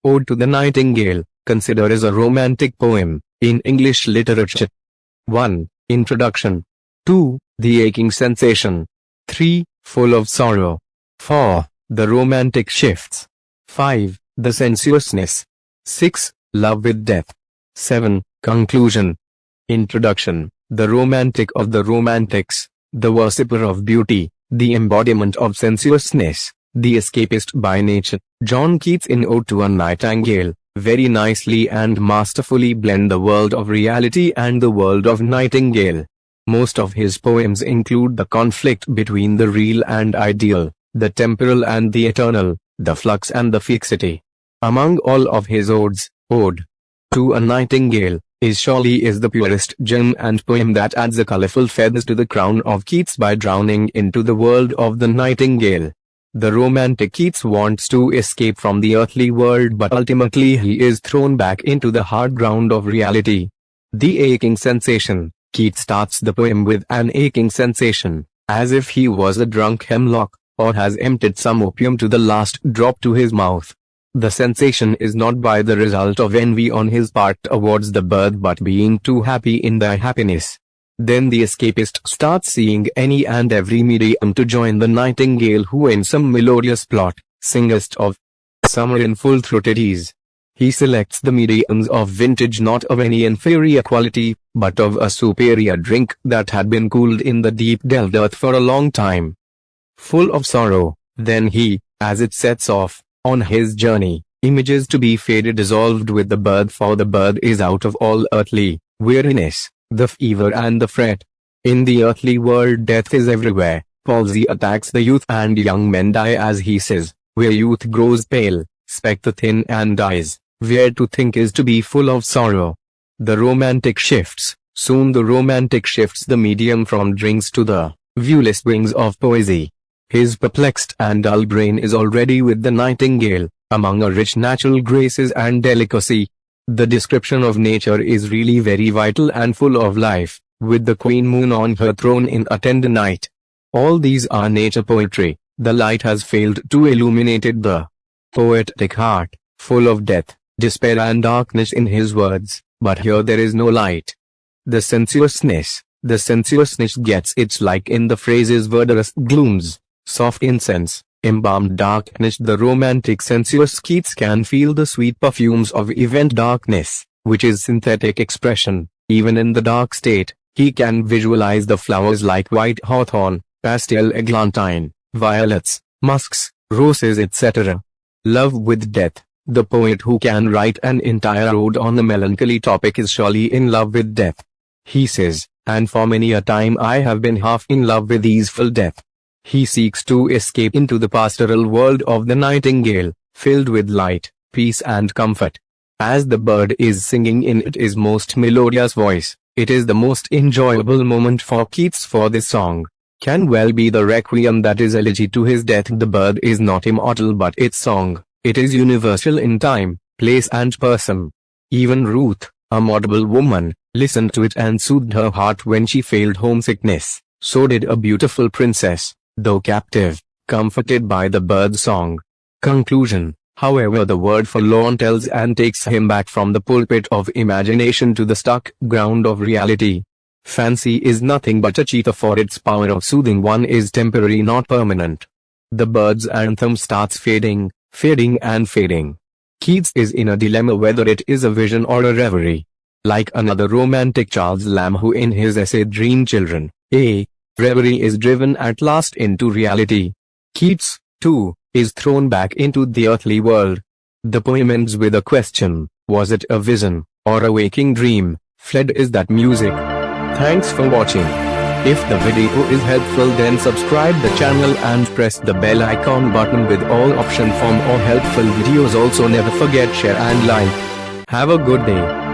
Ode to the Nightingale, considered as a romantic poem, in English literature. 1. Introduction. 2. The aching sensation. 3. Full of sorrow. 4. The romantic shifts. 5. The sensuousness. 6. Love with death. 7. Conclusion. Introduction. The romantic of the romantics, the worshipper of beauty, the embodiment of sensuousness, the escapist by nature. John Keats in Ode to a Nightingale, very nicely and masterfully blend the world of reality and the world of Nightingale. Most of his poems include the conflict between the real and ideal, the temporal and the eternal, the flux and the fixity. Among all of his odes, Ode to a Nightingale is surely the purest gem and poem that adds a colorful feathers to the crown of Keats by drowning into the world of the nightingale. The romantic Keats wants to escape from the earthly world, but ultimately he is thrown back into the hard ground of reality. The aching sensation. Keats starts the poem with an aching sensation, as if he was a drunk hemlock, or has emptied some opium to the last drop to his mouth. The sensation is not by the result of envy on his part towards the bird, but being too happy in their happiness. Then the escapist starts seeing any and every medium to join the nightingale, who in some melodious plot, singest of summer in full-throated ease. He selects the mediums of vintage not of any inferior quality, but of a superior drink that had been cooled in the deep delved earth for a long time. Full of sorrow, then he, as it sets off on his journey, images to be faded dissolved with the bird, for the bird is out of all earthly weariness, the fever and the fret. In the earthly world death is everywhere, palsy attacks the youth and young men die, as he says, where youth grows pale, spectre thin and dies, where to think is to be full of sorrow. The romantic shifts. Soon the romantic shifts the medium from drinks to the viewless wings of poesy. His perplexed and dull brain is already with the nightingale, among a rich natural graces and delicacy. The description of nature is really very vital and full of life, with the queen moon on her throne in a tender night. All these are nature poetry. The light has failed to illuminate the poetic heart, full of death, despair and darkness in his words, but here there is no light. The sensuousness gets its like in the phrases verdurous glooms, soft incense, embalmed darkness. The romantic sensuous Keats can feel the sweet perfumes of event darkness, which is synthetic expression. Even in the dark state, he can visualize the flowers like white hawthorn, pastel eglantine, violets, musks, roses, etc. Love with death. The poet who can write an entire ode on a melancholy topic is surely in love with death. He says, and for many a time I have been half in love with easeful death. He seeks to escape into the pastoral world of the nightingale, filled with light, peace and comfort. As the bird is singing in its most melodious voice, it is the most enjoyable moment for Keats, for this song can well be the requiem that is elegy to his death. The bird is not immortal, but its song, it is universal in time, place and person. Even Ruth, a modable woman, listened to it and soothed her heart when she failed homesickness. So did a beautiful princess, though captive, comforted by the bird's song. Conclusion. However, the word forlorn tells and takes him back from the pulpit of imagination to the stark ground of reality. Fancy is nothing but a cheetah, for its power of soothing one is temporary, not permanent. The bird's anthem starts fading and fading. Keats is in a dilemma whether it is a vision or a reverie. Like another romantic, Charles Lamb, who in his essay Dream Children, a reverie is driven at last into reality. Keats, too, is thrown back into the earthly world. The poem ends with a question: was it a vision, or a waking dream? Fled is that music. Thanks for watching. If the video is helpful, then subscribe the channel and press the bell icon button with all option for more helpful videos. Also never forget share and like. Have a good day.